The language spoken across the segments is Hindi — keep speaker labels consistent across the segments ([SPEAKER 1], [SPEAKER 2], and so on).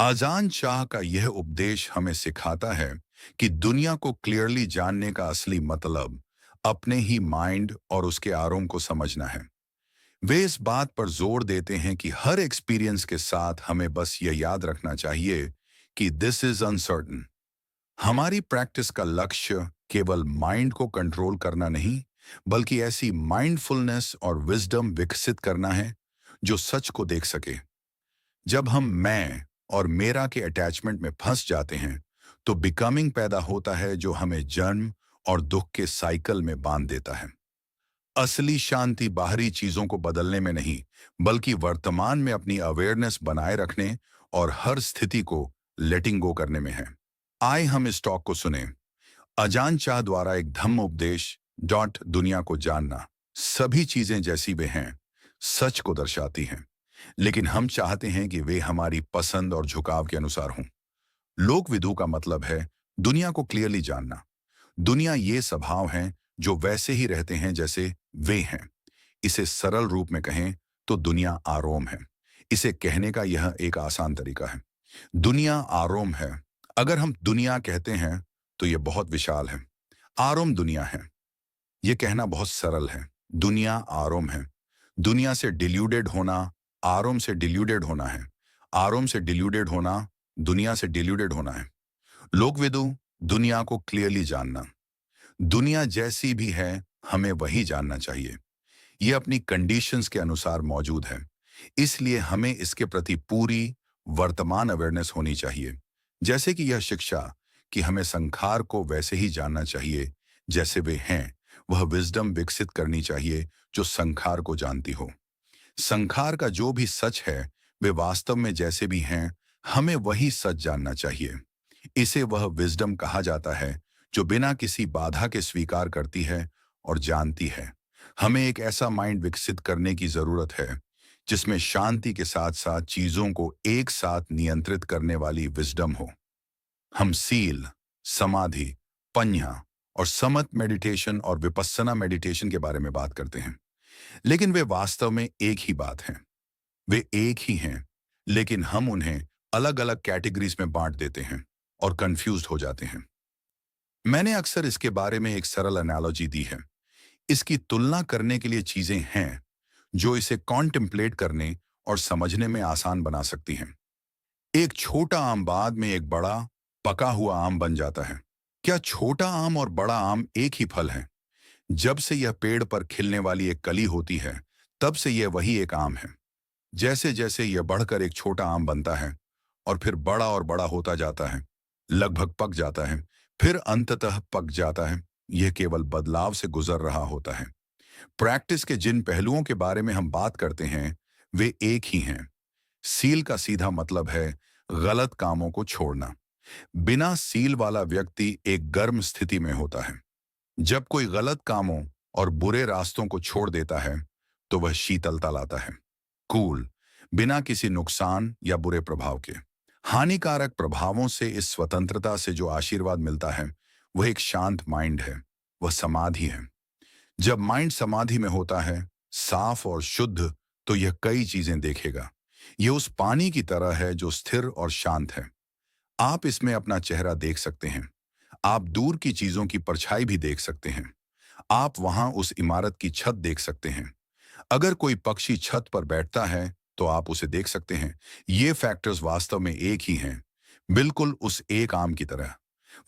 [SPEAKER 1] आजान शाह का यह उपदेश हमें सिखाता है कि दुनिया को क्लियरली जानने का असली मतलब अपने ही माइंड और उसके आरोम को समझना है। वे इस बात पर जोर देते हैं कि हर एक्सपीरियंस के साथ हमें बस यह याद रखना चाहिए कि दिस इज अनसर्टन। हमारी प्रैक्टिस का लक्ष्य केवल माइंड को कंट्रोल करना नहीं, बल्कि ऐसी माइंडफुलनेस और विजडम विकसित करना है जो सच को देख सके। जब हम मैं और मेरा के अटैचमेंट में फंस जाते हैं, तो बिकमिंग पैदा होता है जो हमें जन्म और दुख के साइकिल में बांध देता है। असली शांति बाहरी चीजों को बदलने में नहीं, बल्कि वर्तमान में अपनी अवेयरनेस बनाए रखने और हर स्थिति को लेटिंग गो करने में है। आए हम इस टॉक को सुने। अजान चाह द्वारा एक धम्म उपदेश डॉट दुनिया को जानना। सभी चीजें जैसी वे हैं, सच को दर्शाती हैं, लेकिन हम चाहते हैं कि वे हमारी पसंद और झुकाव के अनुसार हों। लोक विदु का मतलब है दुनिया को क्लियरली जानना। दुनिया ये स्वभाव हैं जो वैसे ही रहते हैं जैसे वे हैं। इसे सरल रूप में कहें तो दुनिया आरोम है। इसे कहने का यह एक आसान तरीका है। दुनिया आरोम है। अगर हम दुनिया कहते हैं तो यह बहुत विशाल है। आरोम दुनिया है, यह कहना बहुत सरल है। दुनिया आरोम है। दुनिया से डिल्यूडेड होना आरोम से डिल्यूडेड होना है। आरोम से डिल्यूडेड होना दुनिया से डिल्यूडेड होना है। लोकविदु दुनिया को क्लियरली जानना। दुनिया जैसी भी है, हमें वही जानना चाहिए। यह अपनी कंडीशंस के अनुसार मौजूद है, इसलिए हमें इसके प्रति पूरी वर्तमान अवेयरनेस होनी चाहिए। जैसे कि यह शिक्षा कि हमें संखार को वैसे ही जानना चाहिए जैसे वे हैं, वह विजडम विकसित करनी चाहिए जो संखार को जानती हो। संखार का जो भी सच है, वे वास्तव में जैसे भी हैं, हमें वही सच जानना चाहिए। इसे वह विजडम कहा जाता है जो बिना किसी बाधा के स्वीकार करती है और जानती है। हमें एक ऐसा माइंड विकसित करने की जरूरत है जिसमें शांति के साथ साथ चीजों को एक साथ नियंत्रित करने वाली विजडम हो। हम सील, समाधि, पन्या और समत मेडिटेशन और विपस्सना मेडिटेशन के बारे में बात करते हैं, लेकिन वे वास्तव में एक ही बात हैं। वे एक ही हैं, लेकिन हम उन्हें अलग अलग कैटेगरीज में बांट देते हैं और कंफ्यूज्ड हो जाते हैं। मैंने अक्सर इसके बारे में एक सरल एनालॉजी दी है। इसकी तुलना करने के लिए चीजें हैं जो इसे कॉन्टेम्पलेट करने और समझने में आसान बना सकती हैं। एक छोटा आम बाद में एक बड़ा पका हुआ आम बन जाता है। क्या छोटा आम और बड़ा आम एक ही फल है? जब से यह पेड़ पर खिलने वाली एक कली होती है, तब से यह वही एक आम है। जैसे जैसे यह बढ़कर एक छोटा आम बनता है और फिर बड़ा और बड़ा होता जाता है, लगभग पक जाता है, फिर अंततः पक जाता है, यह केवल बदलाव से गुजर रहा होता है। प्रैक्टिस के जिन पहलुओं के बारे में हम बात करते हैं, वे एक ही हैं। सील का सीधा मतलब है गलत कामों को छोड़ना। बिना सील वाला व्यक्ति एक गर्म स्थिति में होता है। जब कोई गलत कामों और बुरे रास्तों को छोड़ देता है, तो वह शीतलता लाता है। कूल, बिना किसी नुकसान या बुरे प्रभाव के। हानिकारक प्रभावों से इस स्वतंत्रता से जो आशीर्वाद मिलता है, वह एक शांत माइंड है, वह समाधि है। जब माइंड समाधि में होता है, साफ और शुद्ध, तो यह कई चीजें देखेगा। यह उस पानी की तरह है जो स्थिर और शांत है। आप इसमें अपना चेहरा देख सकते हैं। आप दूर की चीजों की परछाई भी देख सकते हैं। आप वहां उस इमारत की छत देख सकते हैं। अगर कोई पक्षी छत पर बैठता है, तो आप उसे देख सकते हैं। ये फैक्टर्स वास्तव में एक ही हैं, बिल्कुल उस एक आम की तरह।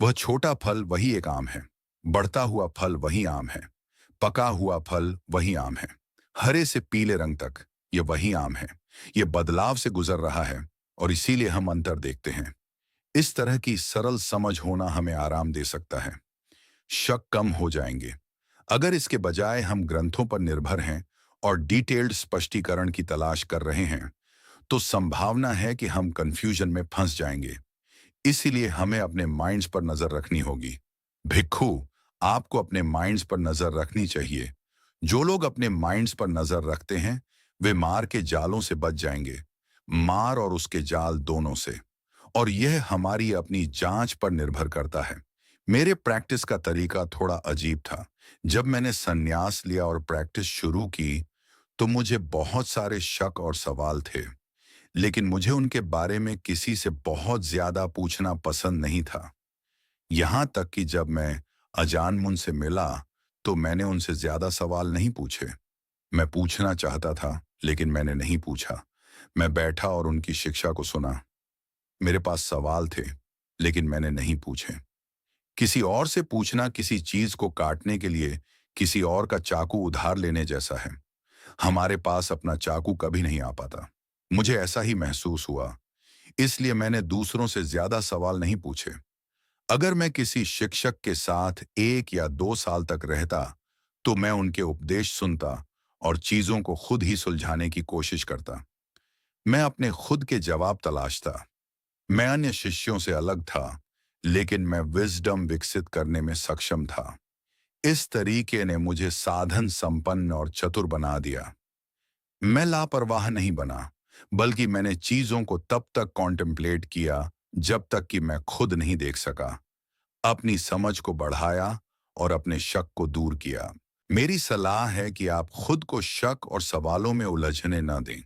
[SPEAKER 1] वह छोटा फल वही एक आम है, बढ़ता हुआ फल वही आम है, पका हुआ फल वही आम है, हरे से पीले रंग तक ये वही आम है। ये बदलाव से गुजर रहा है और इसीलिए हम अंतर देखते हैं। इस तरह की सरल समझ होना हमें आराम दे सकता है। शक कम हो जाएंगे। अगर इसके बजाय हम ग्रंथों पर निर्भर हैं और डिटेल्ड स्पष्टीकरण की तलाश कर रहे हैं, तो संभावना है कि हम कंफ्यूजन में फंस जाएंगे। इसीलिए हमें अपने माइंड्स पर नजर रखनी होगी। भिक्खू, आपको अपने माइंड्स पर नजर रखनी चाहिए। जो लोग अपने माइंड्स पर नजर रखते हैं, वे मार के जालों से बच जाएंगे। मार और उसके जाल दोनों से। और यह हमारी अपनी जांच पर निर्भर करता है। मेरे प्रैक्टिस का तरीका थोड़ा अजीब था। जब मैंने संन्यास लिया और प्रैक्टिस शुरू की, तो मुझे बहुत सारे शक और सवाल थे। लेकिन मुझे उनके बारे में किसी से बहुत ज्यादा पूछना पसंद नहीं था। यहां तक कि जब मैं अजानमुन से मिला तो मैंने उनसे ज्यादा सवाल नहीं पूछे। मैं पूछना चाहता था लेकिन मैंने नहीं पूछा। मैं बैठा और उनकी शिक्षा को सुना। मेरे पास सवाल थे लेकिन मैंने नहीं पूछे। किसी और से पूछना किसी चीज को काटने के लिए किसी और का चाकू उधार लेने जैसा है। हमारे पास अपना चाकू कभी नहीं आ पाता। मुझे ऐसा ही महसूस हुआ, इसलिए मैंने दूसरों से ज्यादा सवाल नहीं पूछे। अगर मैं किसी शिक्षक के साथ 1 या 2 साल तक रहता तो मैं उनके उपदेश सुनता और चीजों को खुद ही सुलझाने की कोशिश करता। मैं अपने खुद के जवाब तलाशता। मैं अन्य शिष्यों से अलग था, लेकिन मैं विजडम विकसित करने में सक्षम था। इस तरीके ने मुझे साधन संपन्न और चतुर बना दिया। मैं लापरवाह नहीं बना, बल्कि मैंने चीजों को तब तक कॉन्टेम्पलेट किया जब तक कि मैं खुद नहीं देख सका। अपनी समझ को बढ़ाया और अपने शक को दूर किया। मेरी सलाह है कि आप खुद को शक और सवालों में उलझने न दें।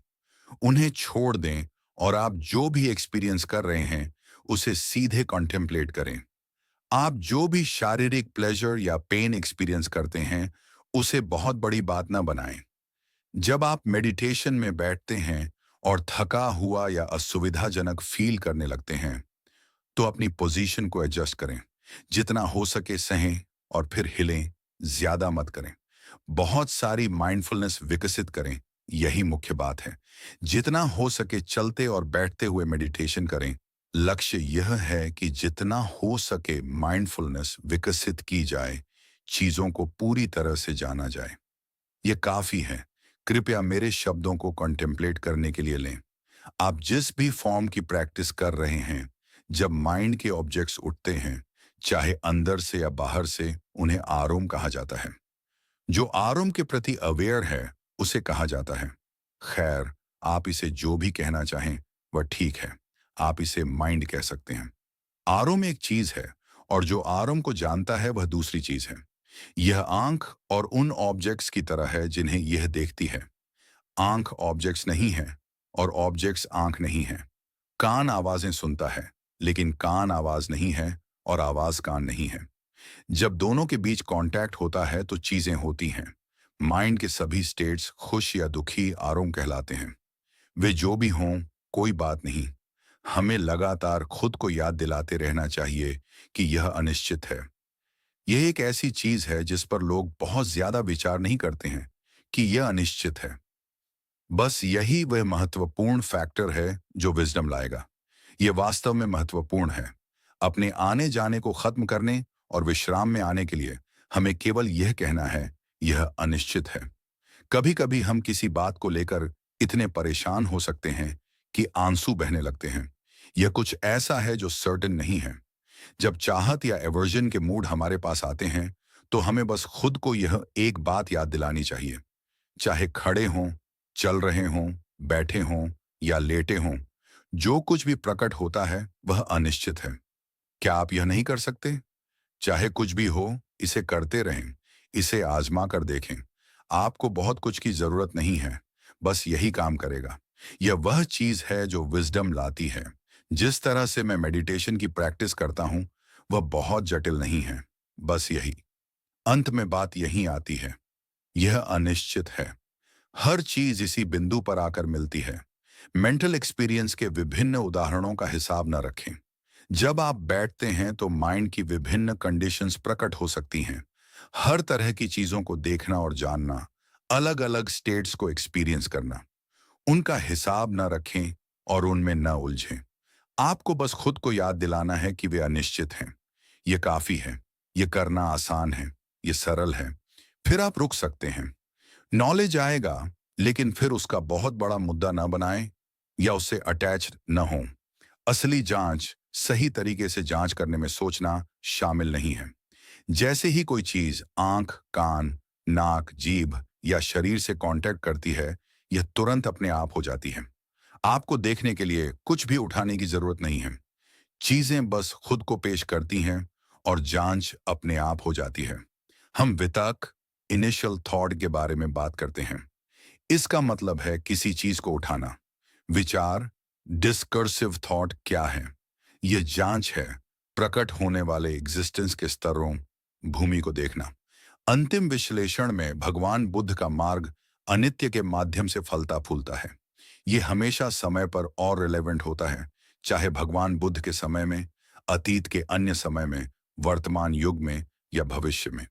[SPEAKER 1] उन्हें छोड़ दें और आप जो भी एक्सपीरियंस कर रहे हैं उसे सीधे कॉन्टेम्पलेट करें। आप जो भी शारीरिक प्लेजर या पेन एक्सपीरियंस करते हैं उसे बहुत बड़ी बात ना बनाएं। जब आप मेडिटेशन में बैठते हैं और थका हुआ या असुविधाजनक फील करने लगते हैं तो अपनी पोजीशन को एडजस्ट करें। जितना हो सके सहें और फिर हिलें, ज्यादा मत करें। बहुत सारी माइंडफुलनेस विकसित करें, यही मुख्य बात है। जितना हो सके चलते और बैठते हुए मेडिटेशन करें। लक्ष्य यह है कि जितना हो सके माइंडफुलनेस विकसित की जाए, चीजों को पूरी तरह से जाना जाए। ये काफी है। कृपया मेरे शब्दों को कॉन्टेम्पलेट करने के लिए लें। आप जिस भी फॉर्म की प्रैक्टिस कर रहे हैं, जब माइंड के ऑब्जेक्ट्स उठते हैं, चाहे अंदर से या बाहर से, उन्हें आरोम कहा जाता है। जो आरोम के प्रति अवेयर है उसे कहा जाता है। खैर, आप इसे जो भी कहना चाहें वह ठीक है। आप इसे माइंड कह सकते हैं। आरोम एक चीज है और जो आरोम को जानता है वह दूसरी चीज है। यह आंख और उन ऑब्जेक्ट्स की तरह है जिन्हें यह देखती है। आंख ऑब्जेक्ट्स नहीं है और ऑब्जेक्ट्स आंख नहीं है। कान आवाजें सुनता है, लेकिन कान आवाज नहीं है और आवाज कान नहीं है। जब दोनों के बीच कांटेक्ट होता है तो चीजें होती हैं। माइंड के सभी स्टेट्स खुश या दुखी आरोम कहलाते हैं। वे जो भी हों, कोई बात नहीं। हमें लगातार खुद को याद दिलाते रहना चाहिए कि यह अनिश्चित है। यह एक ऐसी चीज है जिस पर लोग बहुत ज्यादा विचार नहीं करते हैं कि यह अनिश्चित है। बस यही वह महत्वपूर्ण फैक्टर है जो विजडम लाएगा। यह वास्तव में महत्वपूर्ण है। अपने आने जाने को खत्म करने और विश्राम में आने के लिए हमें केवल यह कहना है, यह अनिश्चित है। कभी कभी हम किसी बात को लेकर इतने परेशान हो सकते हैं कि आंसू बहने लगते हैं। यह कुछ ऐसा है जो सर्टेन नहीं है। जब चाहत या एवर्जन के मूड हमारे पास आते हैं तो हमें बस खुद को यह एक बात याद दिलानी चाहिए। चाहे खड़े हों, चल रहे हों, बैठे हों या लेटे हों, जो कुछ भी प्रकट होता है वह अनिश्चित है। क्या आप यह नहीं कर सकते? चाहे कुछ भी हो, इसे करते रहें। इसे आजमा कर देखें। आपको बहुत कुछ की जरूरत नहीं है, बस यही काम करेगा। यह वह चीज है जो विजडम लाती है। जिस तरह से मैं मेडिटेशन की प्रैक्टिस करता हूं वह बहुत जटिल नहीं है, बस यही। अंत में बात यही आती है, यह अनिश्चित है। हर चीज इसी बिंदु पर आकर मिलती है। मेंटल एक्सपीरियंस के विभिन्न उदाहरणों का हिसाब न रखें। जब आप बैठते हैं तो माइंड की विभिन्न कंडीशंस प्रकट हो सकती हैं। हर तरह की चीजों को देखना और जानना, अलग अलग स्टेट्स को एक्सपीरियंस करना। उनका हिसाब न रखें और उनमें न उलझें। आपको बस खुद को याद दिलाना है कि वे अनिश्चित हैं। यह काफी है। यह करना आसान है। यह सरल है। फिर आप रुक सकते हैं। नॉलेज आएगा, लेकिन फिर उसका बहुत बड़ा मुद्दा न बनाएं या उससे अटैच्ड न हों। असली जांच सही तरीके से जांच करने में सोचना शामिल नहीं है। जैसे ही कोई चीज आंख, कान, नाक, जीभ या शरीर से कांटेक्ट करती है, यह तुरंत अपने आप हो जाती है। आपको देखने के लिए कुछ भी उठाने की जरूरत नहीं है। चीजें बस खुद को पेश करती हैं और जांच अपने आप हो जाती है। हम वितर्क, इनिशियल थॉट के बारे में बात करते हैं। इसका मतलब है किसी चीज को उठाना। विचार डिस्कर्सिव थॉट क्या है? यह जांच है प्रकट होने वाले एग्जिस्टेंस के स्तरों, भूमि को देखना। अंतिम विश्लेषण में भगवान बुद्ध का मार्ग अनित्य के माध्यम से फलता फूलता है। यह हमेशा समय पर और रिलेवेंट होता है, चाहे भगवान बुद्ध के समय में, अतीत के अन्य समय में, वर्तमान युग में या भविष्य में।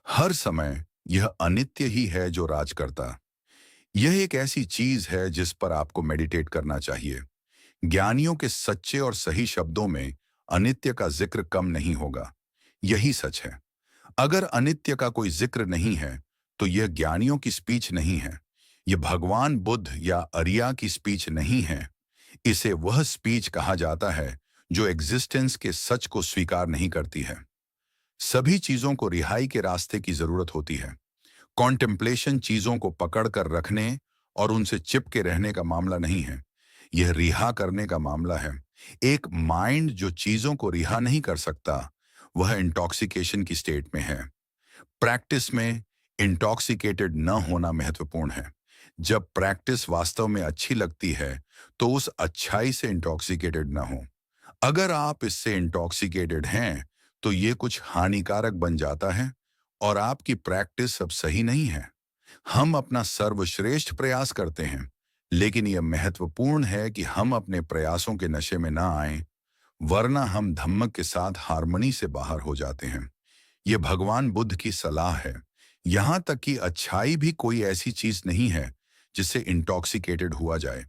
[SPEAKER 1] हर समय यह अनित्य ही है जो राज करता। यह एक ऐसी चीज है जिस पर आपको मेडिटेट करना चाहिए। ज्ञानियों के सच्चे और सही शब्दों में अनित्य का जिक्र कम नहीं होगा। यही सच है। अगर अनित्य का कोई जिक्र नहीं है, तो यह ज्ञानियों की स्पीच नहीं है। यह भगवान बुद्ध या अरिया की स्पीच नहीं है। इसे वह स्पीच कहा जाता है जो एग्जिस्टेंस के सच को स्वीकार नहीं करती है। सभी चीजों को रिहाई के रास्ते की जरूरत होती है। कॉन्टेम्पलेशन चीजों को पकड़ कर रखने और उनसे चिपके रहने का मामला नहीं है। यह रिहा करने का मामला है। एक माइंड जो चीजों को रिहा नहीं कर सकता, वह इंटॉक्सिकेशन की स्टेट में है। प्रैक्टिस में इंटॉक्सिकेटेड न होना महत्वपूर्ण है। जब प्रैक्टिस वास्तव में अच्छी लगती है, तो उस अच्छाई से इंटॉक्सिकेटेड न हो। अगर आप इससे इंटॉक्सिकेटेड हैं, तो ये कुछ हानिकारक बन जाता है और आपकी प्रैक्टिस अब सही नहीं है। हम अपना सर्वश्रेष्ठ प्रयास करते हैं, लेकिन यह महत्वपूर्ण है कि हम अपने प्रयासों के नशे में ना आएं, वरना हम धम्मक के साथ हार्मनी से बाहर हो जाते हैं। यह भगवान बुद्ध की सलाह है। यहां तक कि अच्छाई भी कोई ऐसी चीज नहीं है जिससे इंटॉक्सिकेटेड हुआ जाए।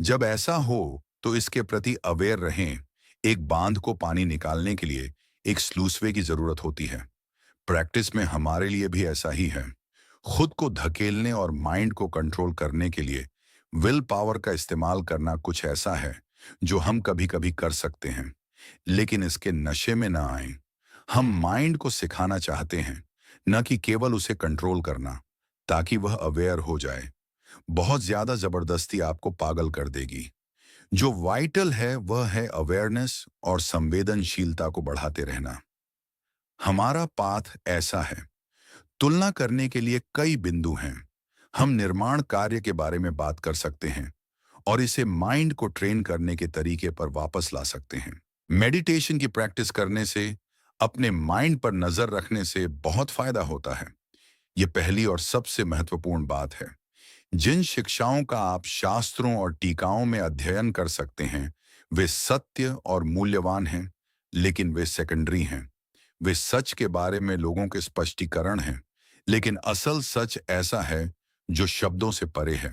[SPEAKER 1] जब ऐसा हो, तो इसके प्रति अवेयर रहें। एक बांध को पानी निकालने के लिए एक स्लूसवे की जरूरत होती है। प्रैक्टिस में हमारे लिए भी ऐसा ही है। खुद को धकेलने और माइंड को कंट्रोल करने के लिए विल पावर का इस्तेमाल करना कुछ ऐसा है जो हम कभी कभी कर सकते हैं, लेकिन इसके नशे में ना आए। हम माइंड को सिखाना चाहते हैं, न कि केवल उसे कंट्रोल करना, ताकि वह अवेयर हो जाए। बहुत ज्यादा जबरदस्ती आपको पागल कर देगी। जो वाइटल है वह है अवेयरनेस और संवेदनशीलता को बढ़ाते रहना। हमारा पाथ ऐसा है। तुलना करने के लिए कई बिंदु हैं। हम निर्माण कार्य के बारे में बात कर सकते हैं और इसे माइंड को ट्रेन करने के तरीके पर वापस ला सकते हैं। मेडिटेशन की प्रैक्टिस करने से, अपने माइंड पर नजर रखने से बहुत फायदा होता है। यह पहली और सबसे महत्वपूर्ण बात है। जिन शिक्षाओं का आप शास्त्रों और टीकाओं में अध्ययन कर सकते हैं, वे सत्य और मूल्यवान हैं, लेकिन वे सेकेंडरी हैं। वे सच के बारे में लोगों के स्पष्टीकरण हैं, लेकिन असल सच ऐसा है जो शब्दों से परे है।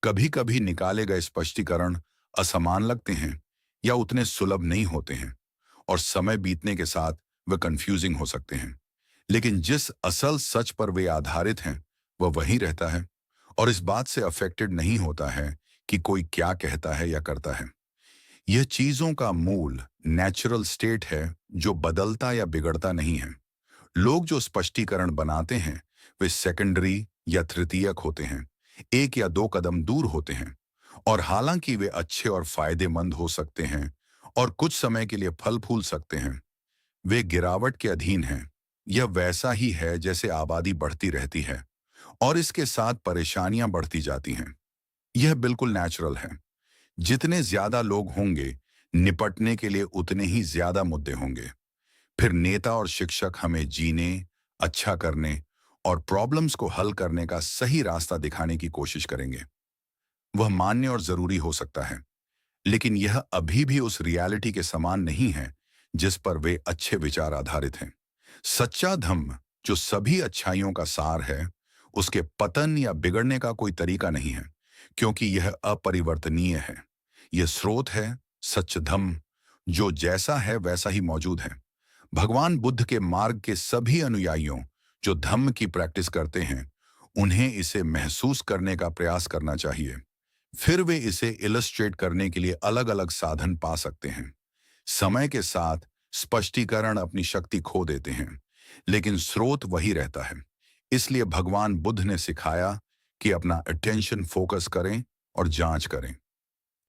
[SPEAKER 1] कभी कभी निकाले गए स्पष्टीकरण असमान लगते हैं या उतने सुलभ नहीं होते हैं, और समय बीतने के साथ वे कंफ्यूजिंग हो सकते हैं। लेकिन जिस असल सच पर वे आधारित हैं, वह वही रहता है और इस बात से अफेक्टेड नहीं होता है कि कोई क्या कहता है या करता है। यह चीजों का मूल नेचुरल स्टेट है जो बदलता या बिगड़ता नहीं है। लोग जो स्पष्टीकरण बनाते हैं, वे सेकेंडरी या तृतीयक होते हैं, एक या दो कदम दूर होते हैं, और हालांकि वे अच्छे और फायदेमंद हो सकते हैं और कुछ समय के लिए फल फूल सकते हैं, वे गिरावट के अधीन हैं। यह वैसा ही है जैसे आबादी बढ़ती रहती है और इसके साथ परेशानियां बढ़ती जाती हैं। यह बिल्कुल नेचुरल है। जितने ज्यादा लोग होंगे, निपटने के लिए उतने ही ज्यादा मुद्दे होंगे। फिर नेता और शिक्षक हमें जीने, अच्छा करने और प्रॉब्लम्स को हल करने का सही रास्ता दिखाने की कोशिश करेंगे। वह मान्य और जरूरी हो सकता है, लेकिन यह अभी भी उस रियलिटी के समान नहीं है जिस पर वे अच्छे विचार आधारित हैं। सच्चा धम्म, जो सभी अच्छाइयों का सार है, उसके पतन या बिगड़ने का कोई तरीका नहीं है, क्योंकि यह अपरिवर्तनीय है। यह स्रोत है, सच धम्म, जो जैसा है वैसा ही मौजूद है। भगवान बुद्ध के मार्ग के सभी अनुयायियों जो धम्म की प्रैक्टिस करते हैं, उन्हें इसे महसूस करने का प्रयास करना चाहिए। फिर वे इसे इलस्ट्रेट करने के लिए अलग अलग साधन पा सकते हैं। समय के साथ स्पष्टीकरण अपनी शक्ति खो देते हैं, लेकिन स्रोत वही रहता है। इसलिए भगवान बुद्ध ने सिखाया कि अपना अटेंशन फोकस करें और जांच करें।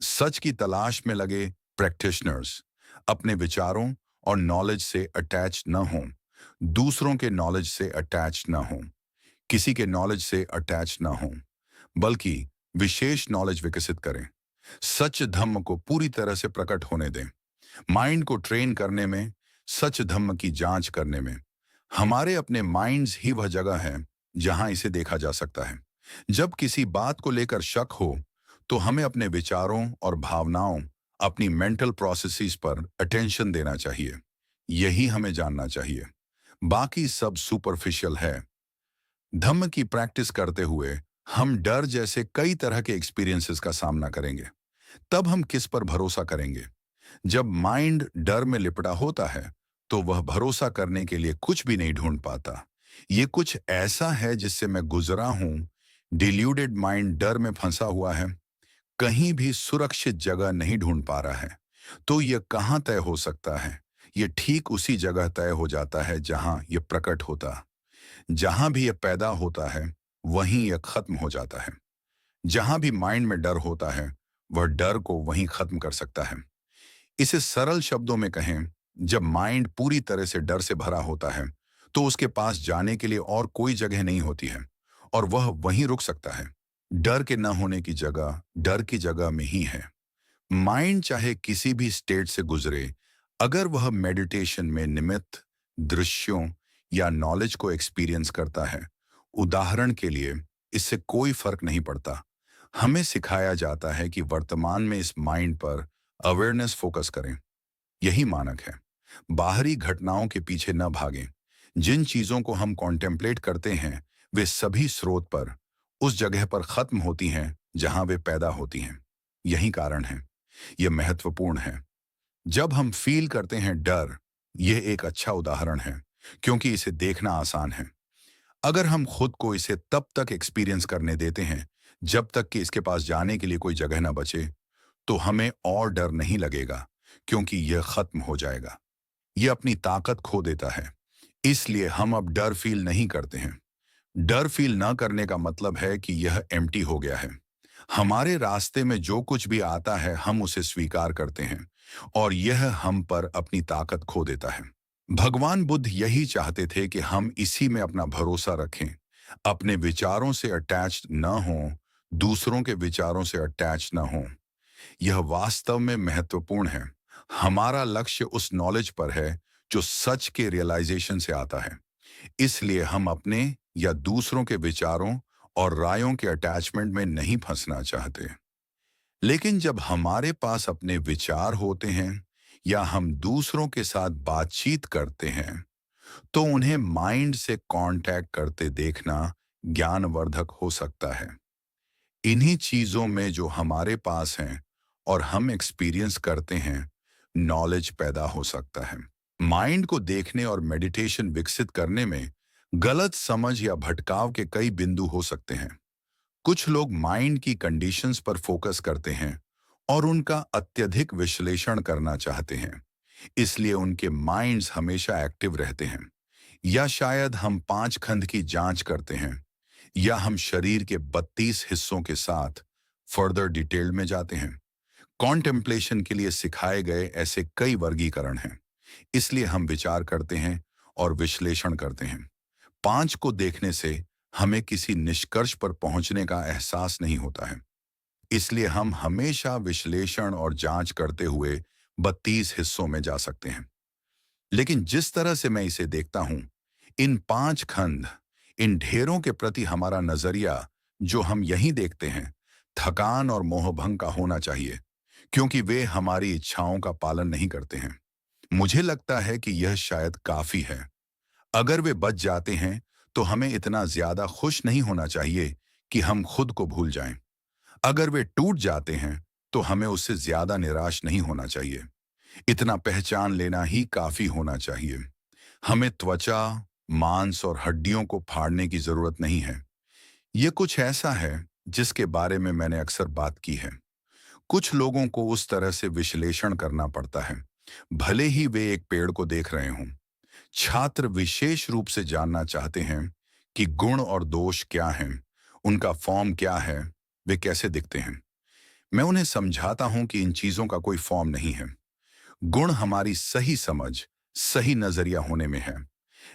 [SPEAKER 1] सच की तलाश में लगे प्रैक्टिशनर्स अपने विचारों और नॉलेज से अटैच न हों, दूसरों के नॉलेज से अटैच न हों, किसी के नॉलेज से अटैच न हों, बल्कि विशेष नॉलेज विकसित करें। सच धम्म को पूरी तरह से प्रकट होने दें। माइंड को ट्रेन करने में, सच धम्म की जांच करने में, हमारे अपने माइंड्स ही वह जगह है जहां इसे देखा जा सकता है। जब किसी बात को लेकर शक हो, तो हमें अपने विचारों और भावनाओं, अपनी मेंटल प्रोसेसेस पर अटेंशन देना चाहिए। यही हमें जानना चाहिए। बाकी सब सुपरफिशियल है। धम्म की प्रैक्टिस करते हुए हम डर जैसे कई तरह के एक्सपीरियंसेस का सामना करेंगे। तब हम किस पर भरोसा करेंगे? जब माइंड डर में लिपटा होता है, तो वह भरोसा करने के लिए कुछ भी नहीं ढूंढ पाता। ये कुछ ऐसा है जिससे मैं गुजरा हूं। डिल्यूडेड माइंड डर में फंसा हुआ है, कहीं भी सुरक्षित जगह नहीं ढूंढ पा रहा है। तो यह कहाँ तय हो सकता है? ये ठीक उसी जगह तय हो जाता है जहां यह प्रकट होता। जहां भी यह पैदा होता है, वहीं यह खत्म हो जाता है। जहां भी माइंड में डर होता है, वह डर को वहीं खत्म कर सकता है। इसे सरल शब्दों में कहें, जब माइंड पूरी तरह से डर से भरा होता है, तो उसके पास जाने के लिए और कोई जगह नहीं होती है और वह वहीं रुक सकता है। डर के न होने की जगह डर की जगह में ही है। माइंड चाहे किसी भी स्टेट से गुजरे, अगर वह मेडिटेशन में निमित्त दृश्यों या नॉलेज को एक्सपीरियंस करता है, उदाहरण के लिए, इससे कोई फर्क नहीं पड़ता। हमें सिखाया जाता है कि वर्तमान में इस माइंड पर अवेयरनेस फोकस करें। यही मानक है। बाहरी घटनाओं के पीछे न भागें। जिन चीजों को हम कॉन्टेम्पलेट करते हैं, वे सभी स्रोत पर, उस जगह पर खत्म होती हैं जहां वे पैदा होती हैं। यही कारण है। यह महत्वपूर्ण है। जब हम फील करते हैं डर, यह एक अच्छा उदाहरण है, क्योंकि इसे देखना आसान है। अगर हम खुद को इसे तब तक एक्सपीरियंस करने देते हैं जब तक कि इसके पास जाने के लिए कोई जगह न बचे, तो हमें और डर नहीं लगेगा, क्योंकि यह खत्म हो जाएगा। यह अपनी ताकत खो देता है। इसलिए हम अब डर फील नहीं करते हैं। डर फील न करने का मतलब है कि यह एम्प्टी हो गया है। हमारे रास्ते में जो कुछ भी आता है, हम उसे स्वीकार करते हैं और यह हम पर अपनी ताकत खो देता है। भगवान बुद्ध यही चाहते थे कि हम इसी में अपना भरोसा रखें, अपने विचारों से अटैच्ड न हों, दूसरों के विचारों से अटैच न हों। यह वास्तव में महत्वपूर्ण है। हमारा लक्ष्य उस नॉलेज पर है जो सच के रियलाइजेशन से आता है। इसलिए हम अपने या दूसरों के विचारों और रायों के अटैचमेंट में नहीं फंसना चाहते। लेकिन जब हमारे पास अपने विचार होते हैं या हम दूसरों के साथ बातचीत करते हैं, तो उन्हें माइंड से कांटेक्ट करते देखना ज्ञानवर्धक हो सकता है। इन्हीं चीजों में जो हमारे पास हैं और हम एक्सपीरियंस करते हैं, नॉलेज पैदा हो सकता है। माइंड को देखने और मेडिटेशन विकसित करने में गलत समझ या भटकाव के कई बिंदु हो सकते हैं। कुछ लोग माइंड की कंडीशंस पर फोकस करते हैं और उनका अत्यधिक विश्लेषण करना चाहते हैं, इसलिए उनके माइंड्स हमेशा एक्टिव रहते हैं। या शायद हम पांच खंड की जांच करते हैं, या हम शरीर के 32 हिस्सों के साथ फर्दर डिटेल में जाते हैं। कॉन्टेम्पलेशन के लिए सिखाए गए ऐसे कई वर्गीकरण हैं, इसलिए हम विचार करते हैं और विश्लेषण करते हैं। पांच को देखने से हमें किसी निष्कर्ष पर पहुंचने का एहसास नहीं होता है, इसलिए हम हमेशा विश्लेषण और जांच करते हुए 32 हिस्सों में जा सकते हैं। लेकिन जिस तरह से मैं इसे देखता हूं, इन पांच खंड, इन ढेरों के प्रति हमारा नजरिया जो हम यहीं देखते हैं, थकान और मोहभंग का होना चाहिए, क्योंकि वे हमारी इच्छाओं का पालन नहीं करते हैं। मुझे लगता है कि यह शायद काफी है। अगर वे बच जाते हैं, तो हमें इतना ज्यादा खुश नहीं होना चाहिए कि हम खुद को भूल जाएं। अगर वे टूट जाते हैं, तो हमें उससे ज्यादा निराश नहीं होना चाहिए। इतना पहचान लेना ही काफी होना चाहिए। हमें त्वचा, मांस और हड्डियों को फाड़ने की जरूरत नहीं है। यह कुछ ऐसा है जिसके बारे में मैंने अक्सर बात की है। कुछ लोगों को उस तरह से विश्लेषण करना पड़ता है, भले ही वे एक पेड़ को देख रहे हों। छात्र विशेष रूप से जानना चाहते हैं कि गुण और दोष क्या हैं, उनका फॉर्म क्या है, वे कैसे दिखते हैं। मैं उन्हें समझाता हूं कि इन चीजों का कोई फॉर्म नहीं है। गुण हमारी सही समझ, सही नजरिया होने में है,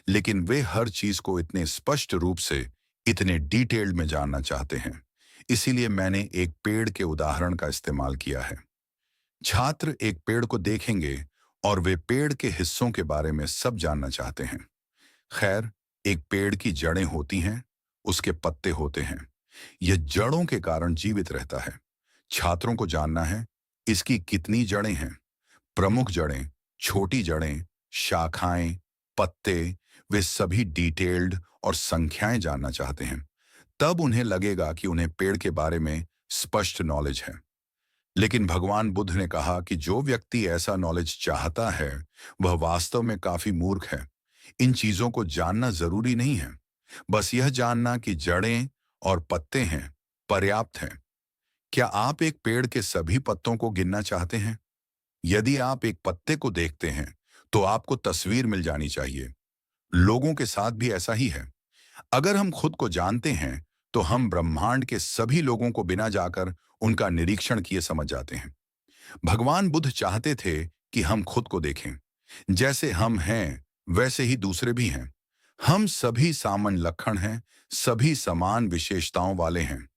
[SPEAKER 1] लेकिन वे हर चीज को इतने स्पष्ट रूप से, इतने डिटेल्ड में जानना चाहते हैं। इसीलिए मैंने एक पेड़ के उदाहरण का इस्तेमाल किया है। छात्र एक पेड़ को देखेंगे और वे पेड़ के हिस्सों के बारे में सब जानना चाहते हैं। खैर, एक पेड़ की जड़ें होती हैं, उसके पत्ते होते हैं। यह जड़ों के कारण जीवित रहता है। छात्रों को जानना है इसकी कितनी जड़ें हैं, प्रमुख जड़ें, छोटी जड़ें, शाखाएं, पत्ते, वे सभी डिटेल्ड और संख्याएं जानना चाहते हैं। तब उन्हें लगेगा कि उन्हें पेड़ के बारे में स्पष्ट नॉलेज है। लेकिन भगवान बुद्ध ने कहा कि जो व्यक्ति ऐसा नॉलेज चाहता है वह वास्तव में काफी मूर्ख है। इन चीजों को जानना जरूरी नहीं है, बस यह जानना कि जड़ें और पत्ते हैं पर्याप्त है। क्या आप एक पेड़ के सभी पत्तों को गिनना चाहते हैं? यदि आप एक पत्ते को देखते हैं तो आपको तस्वीर मिल जानी चाहिए। लोगों के साथ भी ऐसा ही है। अगर हम खुद को जानते हैं तो हम ब्रह्मांड के सभी लोगों को बिना जाकर उनका निरीक्षण किए समझ जाते हैं। भगवान बुद्ध चाहते थे कि हम खुद को देखें। जैसे हम हैं वैसे ही दूसरे भी हैं। हम सभी सामान्य लक्षण हैं, सभी समान विशेषताओं वाले हैं,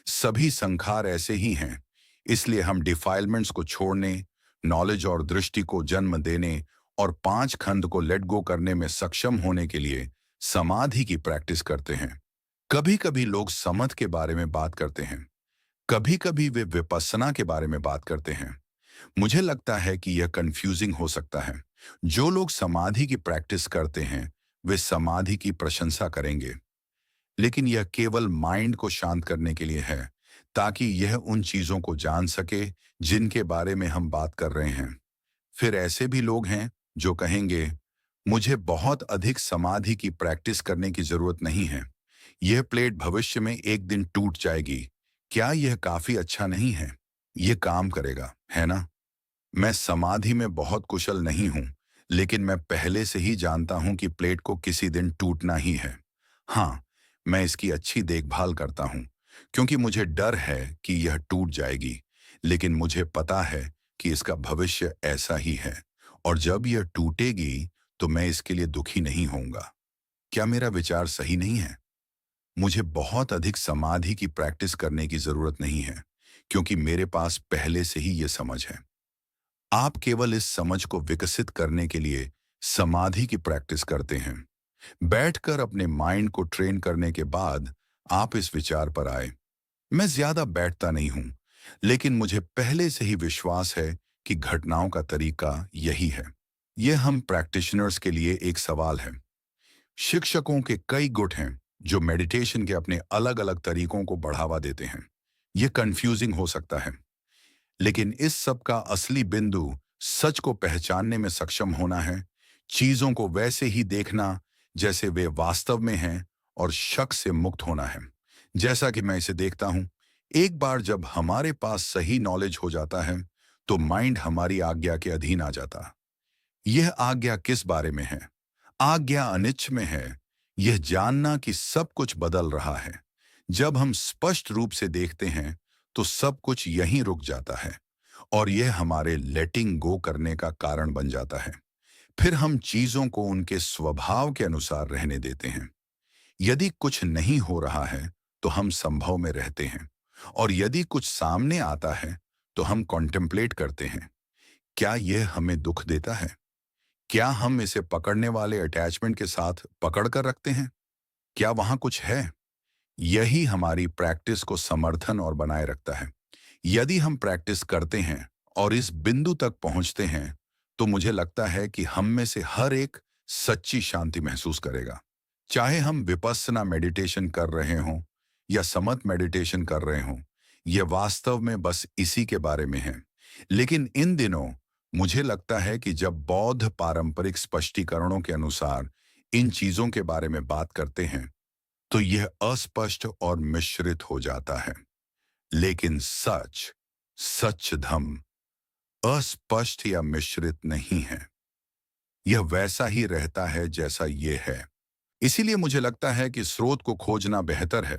[SPEAKER 1] सभी संखार ऐसे ही हैं। इसलिए हम डिफाइलमेंट्स को छोड़ने, नॉलेज और दृष्टि को जन्म देने और पांच खंड को लेट गो करने में सक्षम होने के लिए समाधि की प्रैक्टिस करते हैं। कभी कभी लोग समथ के बारे में बात करते हैं, कभी कभी वे विपस्सना के बारे में बात करते हैं। मुझे लगता है कि यह कंफ्यूजिंग हो सकता है। जो लोग समाधि की प्रैक्टिस करते हैं वे समाधि की प्रशंसा करेंगे, लेकिन यह केवल माइंड को शांत करने के लिए है, ताकि यह उन चीजों को जान सके जिनके बारे में हम बात कर रहे हैं। फिर ऐसे भी लोग हैं जो कहेंगे, मुझे बहुत अधिक समाधि की प्रैक्टिस करने की जरूरत नहीं है, यह प्लेट भविष्य में एक दिन टूट जाएगी। क्या यह काफी अच्छा नहीं है? यह काम करेगा, है ना? मैं समाधि में बहुत कुशल नहीं हूं, लेकिन मैं पहले से ही जानता हूं कि प्लेट को किसी दिन टूटना ही है। हाँ, मैं इसकी अच्छी देखभाल करता हूं, क्योंकि मुझे डर है कि यह टूट जाएगी, लेकिन मुझे पता है कि इसका भविष्य ऐसा ही है, और जब यह टूटेगी तो मैं इसके लिए दुखी नहीं होऊंगा। क्या मेरा विचार सही नहीं है? मुझे बहुत अधिक समाधि की प्रैक्टिस करने की जरूरत नहीं है, क्योंकि मेरे पास पहले से ही यह समझ है। आप केवल इस समझ को विकसित करने के लिए समाधि की प्रैक्टिस करते हैं। बैठकर अपने माइंड को ट्रेन करने के बाद आप इस विचार पर आए, मैं ज्यादा बैठता नहीं हूं, लेकिन मुझे पहले से ही विश्वास है कि घटनाओं का तरीका यही है। यह हम प्रैक्टिशनर्स के लिए एक सवाल है। शिक्षकों के कई गुट हैं जो मेडिटेशन के अपने अलग अलग तरीकों को बढ़ावा देते हैं। यह कंफ्यूजिंग हो सकता है, लेकिन इस सब का असली बिंदु सच को पहचानने में सक्षम होना है, चीजों को वैसे ही देखना जैसे वे वास्तव में हैं, और शक से मुक्त होना है, जैसा कि मैं इसे देखता हूं। एक बार जब हमारे पास सही नॉलेज हो जाता है तो माइंड हमारी आज्ञा के अधीन आ जाता। यह आज्ञा किस बारे में है? आज्ञा अनिच्छ में है, यह जानना कि सब कुछ बदल रहा है। जब हम स्पष्ट रूप से देखते हैं तो सब कुछ यहीं रुक जाता है, और यह हमारे लेटिंग गो करने का कारण बन जाता है। फिर हम चीजों को उनके स्वभाव के अनुसार रहने देते हैं। यदि कुछ नहीं हो रहा है तो हम संभव में रहते हैं, और यदि कुछ सामने आता है तो हम कॉन्टेम्पलेट करते हैं। क्या यह हमें दुख देता है? क्या हम इसे पकड़ने वाले अटैचमेंट के साथ पकड़ कर रखते हैं? क्या वहां कुछ है? यही हमारी प्रैक्टिस को समर्थन और बनाए रखता है। यदि हम प्रैक्टिस करते हैं और इस बिंदु तक पहुंचते हैं तो मुझे लगता है कि हम में से हर एक सच्ची शांति महसूस करेगा। चाहे हम विपस्सना मेडिटेशन कर रहे हों या समथ मेडिटेशन कर रहे हों, यह वास्तव में बस इसी के बारे में है। लेकिन इन दिनों मुझे लगता है कि जब बौद्ध पारंपरिक स्पष्टीकरणों के अनुसार इन चीजों के बारे में बात करते हैं तो यह अस्पष्ट और मिश्रित हो जाता है। लेकिन सच, सच धम्म अस्पष्ट या मिश्रित नहीं है। यह वैसा ही रहता है जैसा ये है। इसीलिए मुझे लगता है कि स्रोत को खोजना बेहतर है।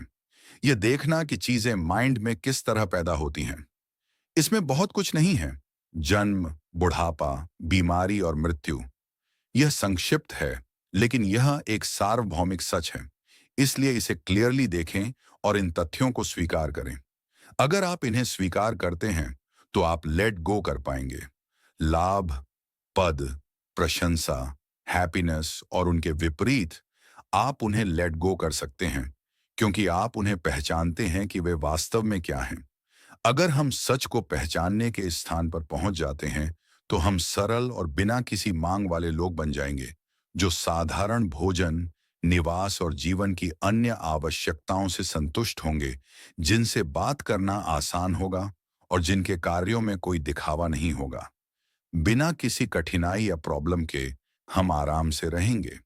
[SPEAKER 1] यह देखना कि चीजें माइंड में किस तरह पैदा होती हैं। इसमें बहुत कुछ नहीं है। जन्म, बुढ़ापा, बीमारी और मृत्यु। यह संक्षिप्त है, लेकिन यह एक सार्वभौमिक सच है। इसलिए इसे क्लियरली देखें और इन तथ्यों को स्वीकार करें। अगर आप इन्हें स्वीकार करते हैं तो आप लेट गो कर पाएंगे। लाभ, पद, प्रशंसा, हैप्पीनेस और उनके विपरीत, आप उन्हें लेट गो कर सकते हैं क्योंकि आप उन्हें पहचानते हैं कि वे वास्तव में क्या हैं। अगर हम सच को पहचानने के इस स्थान पर पहुंच जाते हैं तो हम सरल और बिना किसी मांग वाले लोग बन जाएंगे, जो साधारण भोजन, निवास और जीवन की अन्य आवश्यकताओं से संतुष्ट होंगे, जिनसे बात करना आसान होगा और जिनके कार्यों में कोई दिखावा नहीं होगा। बिना किसी कठिनाई या प्रॉब्लम के हम आराम से रहेंगे।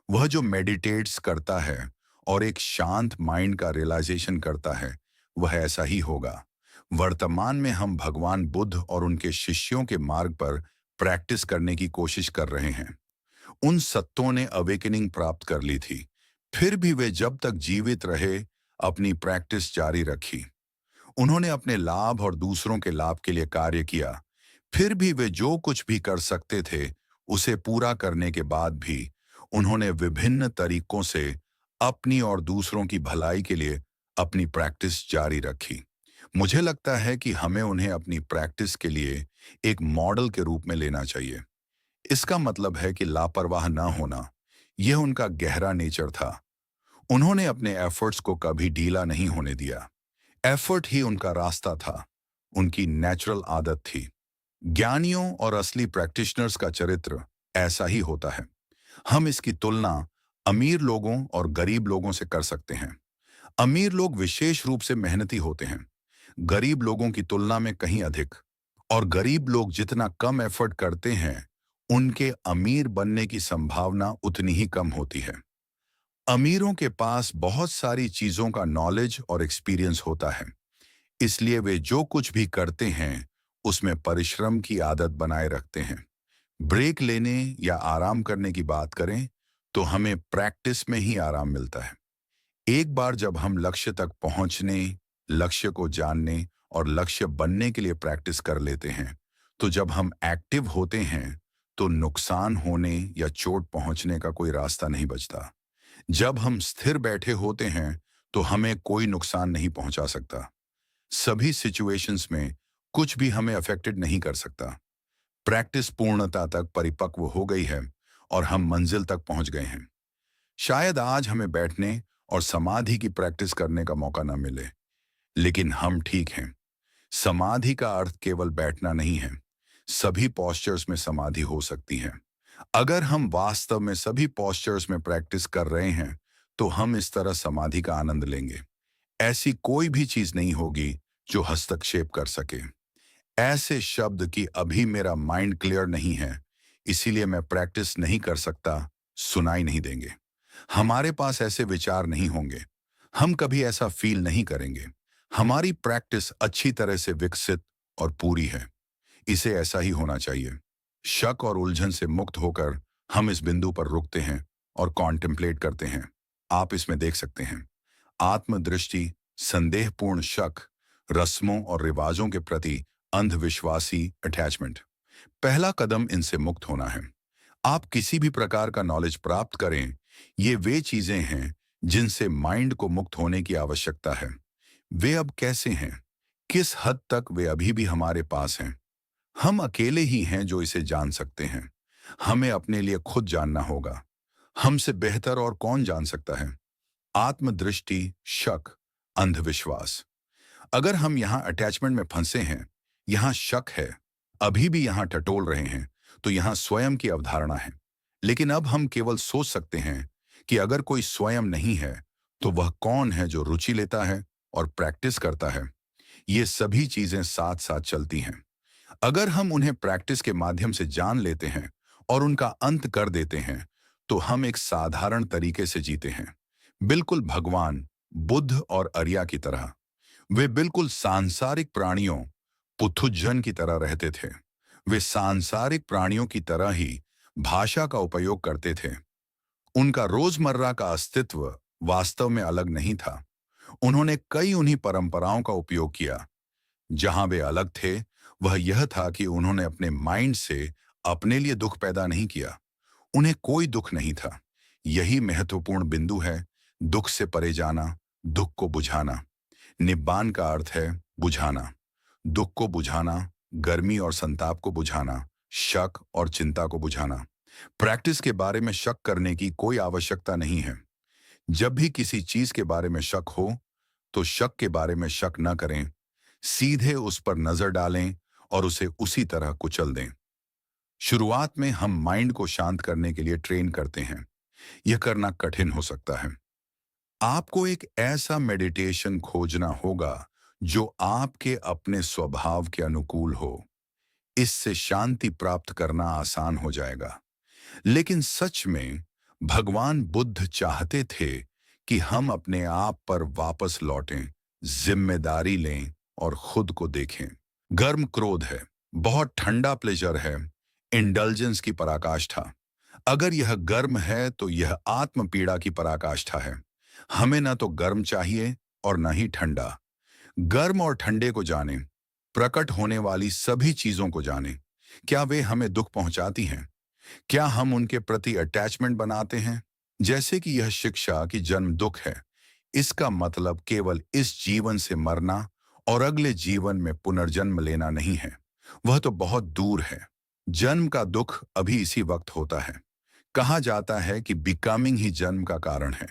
[SPEAKER 1] वह जो मेडिटेट्स करता है और एक शांत माइंड का रियलाइजेशन करता है, वह ऐसा ही होगा। वर्तमान में हम भगवान बुद्ध और उनके शिष्यों के मार्ग पर प्रैक्टिस करने की कोशिश कर रहे हैं। उन सत्तों ने अवेकनिंग प्राप्त कर ली थी, फिर भी वे जब तक जीवित रहे अपनी प्रैक्टिस जारी रखी। उन्होंने अपने लाभ और दूसरों के लाभ के लिए कार्य किया, फिर भी वे जो कुछ भी कर सकते थे उसे पूरा करने के बाद भी उन्होंने विभिन्न तरीकों से अपनी और दूसरों की भलाई के लिए अपनी प्रैक्टिस जारी रखी। मुझे लगता है कि हमें उन्हें अपनी प्रैक्टिस के लिए एक मॉडल के रूप में लेना चाहिए। इसका मतलब है कि लापरवाह ना होना, यह उनका गहरा नेचर था। उन्होंने अपने एफर्ट्स को कभी ढीला नहीं होने दिया। एफर्ट ही उनका रास्ता था, उनकी नेचुरल आदत थी। ज्ञानियों और असली प्रैक्टिशनर्स का चरित्र ऐसा ही होता है। हम इसकी तुलना अमीर लोगों और गरीब लोगों से कर सकते हैं। अमीर लोग विशेष रूप से मेहनती होते हैं, गरीब लोगों की तुलना में कहीं अधिक। और गरीब लोग जितना कम एफर्ट करते हैं, उनके अमीर बनने की संभावना उतनी ही कम होती है। अमीरों के पास बहुत सारी चीजों का नॉलेज और एक्सपीरियंस होता है, इसलिए वे जो कुछ भी करते हैं उसमें परिश्रम की आदत बनाए रखते हैं। ब्रेक लेने या आराम करने की बात करें तो हमें प्रैक्टिस में ही आराम मिलता है। एक बार जब हम लक्ष्य तक पहुंचने, लक्ष्य को जानने और लक्ष्य बनने के लिए प्रैक्टिस कर लेते हैं, तो जब हम एक्टिव होते हैं तो नुकसान होने या चोट पहुंचने का कोई रास्ता नहीं बचता। जब हम स्थिर बैठे होते हैं तो हमें कोई नुकसान नहीं पहुंचा सकता। सभी सिचुएशंस में कुछ भी हमें अफेक्टेड नहीं कर सकता। प्रैक्टिस पूर्णता तक परिपक्व हो गई है और हम मंजिल तक पहुंच गए हैं। शायद आज हमें बैठने और समाधि की प्रैक्टिस करने का मौका न मिले, लेकिन हम ठीक हैं। समाधि का अर्थ केवल बैठना नहीं है। सभी पोस्चर्स में समाधि हो सकती है। अगर हम वास्तव में सभी पोस्चर्स में प्रैक्टिस कर रहे हैं तो हम इस तरह समाधि का आनंद लेंगे। ऐसी कोई भी चीज नहीं होगी जो हस्तक्षेप कर सके। ऐसे शब्द कि अभी मेरा माइंड क्लियर नहीं है, इसीलिए मैं प्रैक्टिस नहीं कर सकता, सुनाई नहीं देंगे। हमारे पास ऐसे विचार नहीं होंगे। हम कभी ऐसा फील नहीं करेंगे। हमारी प्रैक्टिस अच्छी तरह से विकसित और पूरी है। इसे ऐसा ही होना चाहिए। शक और उलझन से मुक्त होकर हम इस बिंदु पर रुकते हैं और कॉन्टेम्पलेट करते हैं। आप इसमें देख सकते हैं आत्मदृष्टि, संदेहपूर्ण शक, रस्मों और रिवाजों के प्रति अंधविश्वासी अटैचमेंट। पहला कदम इनसे मुक्त होना है। आप किसी भी प्रकार का नॉलेज प्राप्त करें, ये वे चीजें हैं जिनसे माइंड को मुक्त होने की आवश्यकता है। वे अब कैसे हैं? किस हद तक वे अभी भी हमारे पास हैं? हम अकेले ही हैं जो इसे जान सकते हैं। हमें अपने लिए खुद जानना होगा। हमसे बेहतर और कौन जान सकता है? आत्मदृष्टि, शक, अंधविश्वास। अगर हम यहाँ अटैचमेंट में फंसे हैं, यहाँ शक है, अभी भी यहाँ टटोल रहे हैं, तो यहाँ स्वयं की अवधारणा है। लेकिन अब हम केवल सोच सकते हैं कि अगर कोई स्वयं नहीं है तो वह कौन है जो रुचि लेता है और प्रैक्टिस करता है। ये सभी चीजें साथ साथ चलती हैं। अगर हम उन्हें प्रैक्टिस के माध्यम से जान लेते हैं और उनका अंत कर देते हैं तो हम एक साधारण तरीके से जीते हैं, बिल्कुल भगवान बुद्ध और आर्या की तरह। वे बिल्कुल सांसारिक प्राणियों, पुथुजन की तरह रहते थे। वे सांसारिक प्राणियों की तरह ही भाषा का उपयोग करते थे। उनका रोजमर्रा का अस्तित्व वास्तव में अलग नहीं था। उन्होंने कई उन्हीं परंपराओं का उपयोग किया। जहां वे अलग थे वह यह था कि उन्होंने अपने माइंड से अपने लिए दुख पैदा नहीं किया। उन्हें कोई दुख नहीं था। यही महत्वपूर्ण बिंदु है, दुख से परे जाना, दुख को बुझाना। निब्बान का अर्थ है बुझाना। दुख को बुझाना, गर्मी और संताप को बुझाना, शक और चिंता को बुझाना। प्रैक्टिस के बारे में शक करने की कोई आवश्यकता नहीं है। जब भी किसी चीज के बारे में शक हो, तो शक के बारे में शक न करें, सीधे उस पर नजर डालें और उसे उसी तरह कुचल दें। शुरुआत में हम माइंड को शांत करने के लिए ट्रेन करते हैं। यह करना कठिन हो सकता है। आपको एक ऐसा मेडिटेशन खोजना होगा जो आपके अपने स्वभाव के अनुकूल हो। इससे शांति प्राप्त करना आसान हो जाएगा। लेकिन सच में भगवान बुद्ध चाहते थे कि हम अपने आप पर वापस लौटें, जिम्मेदारी लें और खुद को देखें। गर्म क्रोध है, बहुत ठंडा प्लेजर है, इंडल्जेंस की पराकाष्ठा। अगर यह गर्म है तो यह आत्म पीड़ा की पराकाष्ठा है। हमें ना तो गर्म चाहिए और ना ही ठंडा। गर्म और ठंडे को जानें, प्रकट होने वाली सभी चीजों को जानें। क्या वे हमें दुख पहुंचाती हैं? क्या हम उनके प्रति अटैचमेंट बनाते हैं? जैसे कि यह शिक्षा कि जन्म दुख है, इसका मतलब केवल इस जीवन से मरना और अगले जीवन में पुनर्जन्म लेना नहीं है। वह तो बहुत दूर है। जन्म का दुख अभी इसी वक्त होता है। कहा जाता है कि बिकमिंग ही जन्म का कारण है।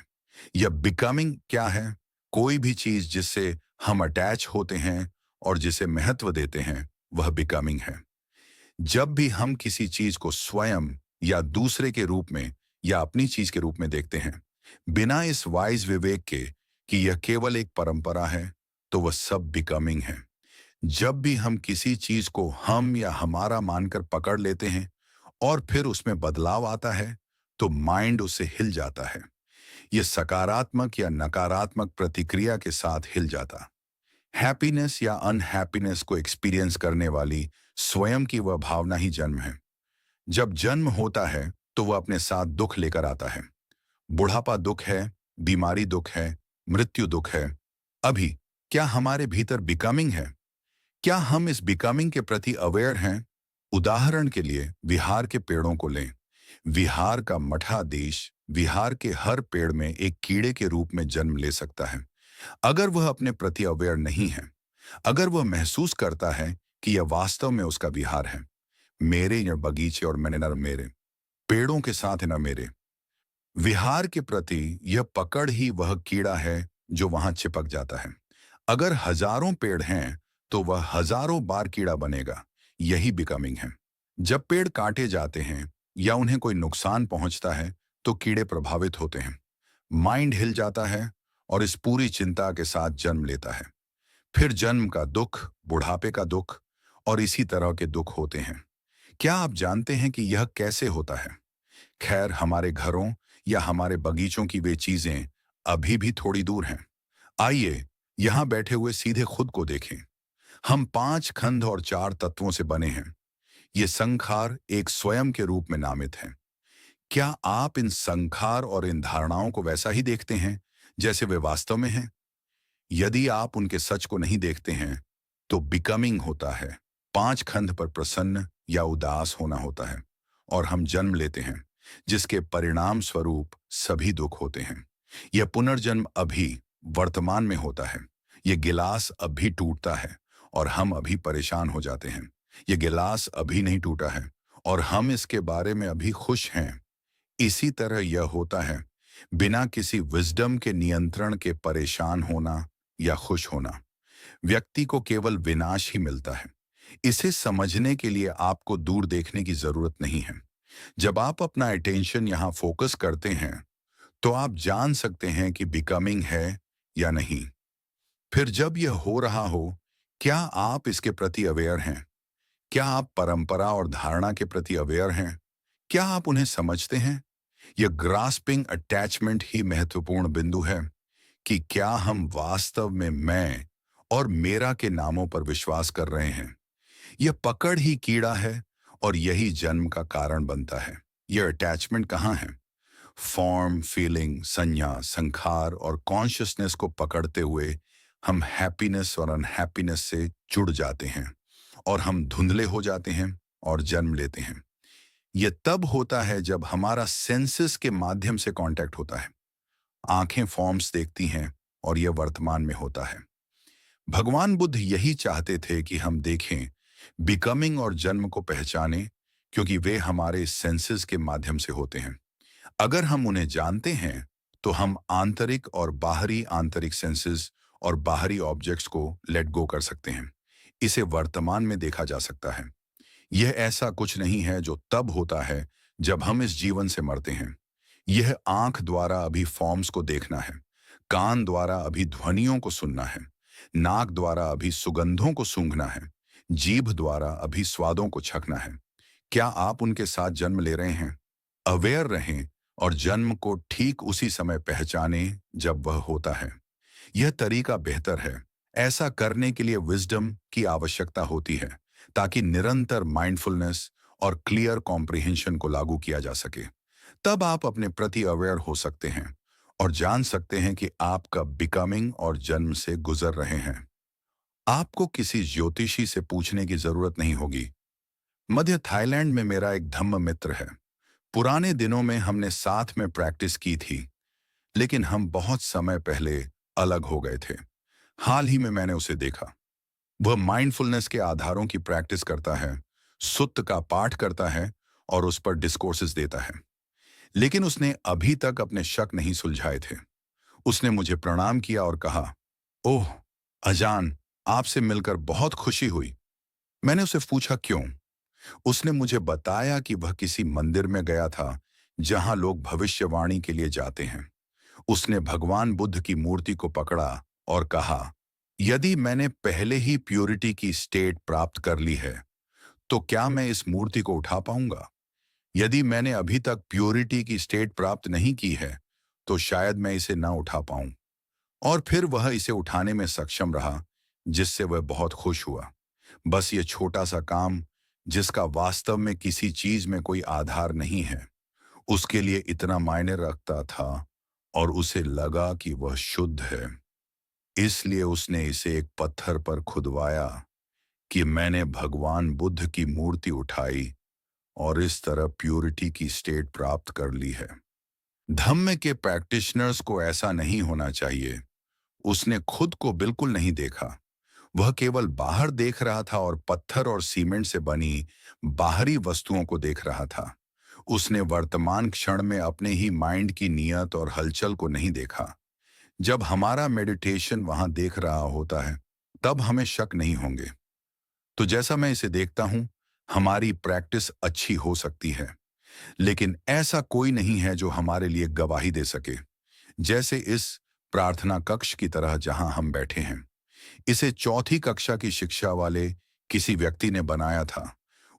[SPEAKER 1] यह बिकमिंग क्या है? कोई भी चीज जिससे हम अटैच होते हैं और जिसे महत्व देते हैं, वह बिकमिंग है। जब भी हम किसी चीज को स्वयं या दूसरे के रूप में या अपनी चीज के रूप में देखते हैं, बिना इस वाइज विवेक के कि यह केवल एक परंपरा है, तो वह सब बिकमिंग है। जब भी हम किसी चीज को हम या हमारा मानकर पकड़ लेते हैं और फिर उसमें बदलाव आता है, तो माइंड उसे हिल जाता है। यह सकारात्मक या नकारात्मक प्रतिक्रिया के साथ हिल जाता। हैप्पीनेस या अनहैप्पीनेस को एक्सपीरियंस करने वाली स्वयं की वह भावना ही जन्म है। जब जन्म होता है तो वह अपने साथ दुख लेकर आता है। बुढ़ापा दुख है, बीमारी दुख है, मृत्यु दुख है। अभी क्या हमारे भीतर बिकमिंग है? क्या हम इस बिकमिंग के प्रति अवेयर हैं? उदाहरण के लिए विहार के पेड़ों को लें। विहार का मठा देश विहार के हर पेड़ में एक कीड़े के रूप में जन्म ले सकता है। अगर वह अपने प्रति अवेयर नहीं है, अगर वह महसूस करता है कि यह वास्तव में उसका विहार है, मेरे न बगीचे और मैंने न मेरे पेड़ों के साथ न मेरे विहार के प्रति यह पकड़ ही वह कीड़ा है जो वहां चिपक जाता है। अगर हजारों पेड़ हैं तो वह हजारों बार कीड़ा बनेगा। यही बिकमिंग है। जब पेड़ काटे जाते हैं या उन्हें कोई नुकसान पहुंचता है तो कीड़े प्रभावित होते हैं। माइंड हिल जाता है और इस पूरी चिंता के साथ जन्म लेता है। फिर जन्म का दुख, बुढ़ापे का दुख और इसी तरह के दुख होते हैं। क्या आप जानते हैं कि यह कैसे होता है? खैर, हमारे घरों या हमारे बगीचों की वे चीजें अभी भी थोड़ी दूर हैं। आइए यहां बैठे हुए सीधे खुद को देखें। हम 5 खंड और 4 तत्वों से बने हैं। ये संखार एक स्वयं के रूप में नामित है। क्या आप इन संखार और इन धारणाओं को वैसा ही देखते हैं जैसे वे वास्तव में हैं? यदि आप उनके सच को नहीं देखते हैं, तो बिकमिंग होता है। 5 खंड पर प्रसन्न या उदास होना होता है और हम जन्म लेते हैं, जिसके परिणाम स्वरूप सभी दुख होते हैं। यह पुनर्जन्म अभी वर्तमान में होता है। यह गिलास अभी टूटता है और हम अभी परेशान हो जाते हैं। यह गिलास अभी नहीं टूटा है और हम इसके बारे में अभी खुश हैं। इसी तरह यह होता है बिना किसी विजडम के नियंत्रण के परेशान होना या खुश होना। व्यक्ति को केवल विनाश ही मिलता है। इसे समझने के लिए आपको दूर देखने की जरूरत नहीं है। जब आप अपना अटेंशन यहाँ फोकस करते हैं, तो आप जान सकते हैं कि बिकमिंग है या नहीं। फिर जब यह हो रहा हो, क्या आप इसके प्रति अवेयर हैं? क्या आप परंपरा और धारणा के प्रति अवेयर हैं? क्या आप उन्हें समझते हैं? यह ग्रास्पिंग अटैचमेंट ही महत्वपूर्ण बिंदु है कि क्या हम वास्तव में मैं और मेरा के नामों पर विश्वास कर रहे हैं। यह पकड़ ही कीड़ा है और यही जन्म का कारण बनता है। यह अटैचमेंट कहाँ है? फॉर्म, फीलिंग, संज्ञा, संखार और कॉन्शियसनेस को पकड़ते हुए हम हैप्पीनेस और अनहैप्पीनेस से जुड़ जाते हैं और हम धुंधले हो जाते हैं और जन्म लेते हैं। यह तब होता है जब हमारा सेंसेस के माध्यम से कांटेक्ट होता है। आंखें फॉर्म्स देखती हैं, और यह वर्तमान में होता है। भगवान बुद्ध यही चाहते थे कि हम देखें, बिकमिंग और जन्म को पहचानें, क्योंकि वे हमारे सेंसेस के माध्यम से होते हैं। अगर हम उन्हें जानते हैं तो हम आंतरिक और बाहरी आंतरिक सेंसेस और बाहरी ऑब्जेक्ट्स को लेट गो कर सकते हैं। इसे वर्तमान में देखा जा सकता है। यह ऐसा कुछ नहीं है जो तब होता है जब हम इस जीवन से मरते हैं। यह आंख द्वारा अभी फॉर्म्स को देखना है, कान द्वारा अभी ध्वनियों को सुनना है, नाक द्वारा अभी सुगंधों को सूंघना है, जीभ द्वारा अभी स्वादों को छकना है। क्या आप उनके साथ जन्म ले रहे हैं? अवेयर रहें और जन्म को ठीक उसी समय पहचानें जब वह होता है। यह तरीका बेहतर है। ऐसा करने के लिए विजडम की आवश्यकता होती है, ताकि निरंतर माइंडफुलनेस और क्लियर कॉम्प्रिहेंशन को लागू किया जा सके। तब आप अपने प्रति अवेयर हो सकते हैं और जान सकते हैं कि आप कब बिकमिंग और जन्म से गुजर रहे हैं। आपको किसी ज्योतिषी से पूछने की जरूरत नहीं होगी। मध्य थाईलैंड में मेरा एक धम्म मित्र है। पुराने दिनों में हमने साथ में प्रैक्टिस की थी, लेकिन हम बहुत समय पहले अलग हो गए थे। हाल ही में मैंने उसे देखा। वह माइंडफुलनेस के आधारों की प्रैक्टिस करता है, सुत्त का पाठ करता है और उस पर डिस्कोर्सेस देता है। लेकिन उसने अभी तक अपने शक नहीं सुलझाए थे। उसने मुझे प्रणाम किया और कहा, ओह अजान, आपसे मिलकर बहुत खुशी हुई। मैंने उसे पूछा क्यों। उसने मुझे बताया कि वह किसी मंदिर में गया था जहां लोग भविष्यवाणी के लिए जाते हैं। उसने भगवान बुद्ध की मूर्ति को पकड़ा और कहा, यदि मैंने पहले ही प्योरिटी की स्टेट प्राप्त कर ली है तो क्या मैं इस मूर्ति को उठा पाऊंगा? यदि मैंने अभी तक प्योरिटी की स्टेट प्राप्त नहीं की है तो शायद मैं इसे ना उठा पाऊं। और फिर वह इसे उठाने में सक्षम रहा, जिससे वह बहुत खुश हुआ। बस ये छोटा सा काम, जिसका वास्तव में किसी चीज में कोई आधार नहीं है, उसके लिए इतना मायने रखता था और उसे लगा कि वह शुद्ध है। इसलिए उसने इसे एक पत्थर पर खुदवाया कि मैंने भगवान बुद्ध की मूर्ति उठाई और इस तरह प्यूरिटी की स्टेट प्राप्त कर ली है। धम्म के प्रैक्टिशनर्स को ऐसा नहीं होना चाहिए। उसने खुद को बिल्कुल नहीं देखा। वह केवल बाहर देख रहा था और पत्थर और सीमेंट से बनी बाहरी वस्तुओं को देख रहा था। उसने वर्तमान क्षण में अपने ही माइंड की नियत और हलचल को नहीं देखा। जब हमारा मेडिटेशन वहां देख रहा होता है, तब हमें शक नहीं होंगे। तो जैसा मैं इसे देखता हूं, हमारी प्रैक्टिस अच्छी हो सकती है, लेकिन ऐसा कोई नहीं है जो हमारे लिए गवाही दे सके। जैसे इस प्रार्थना कक्ष की तरह जहां हम बैठे हैं। इसे चौथी कक्षा की शिक्षा वाले किसी व्यक्ति ने बनाया था।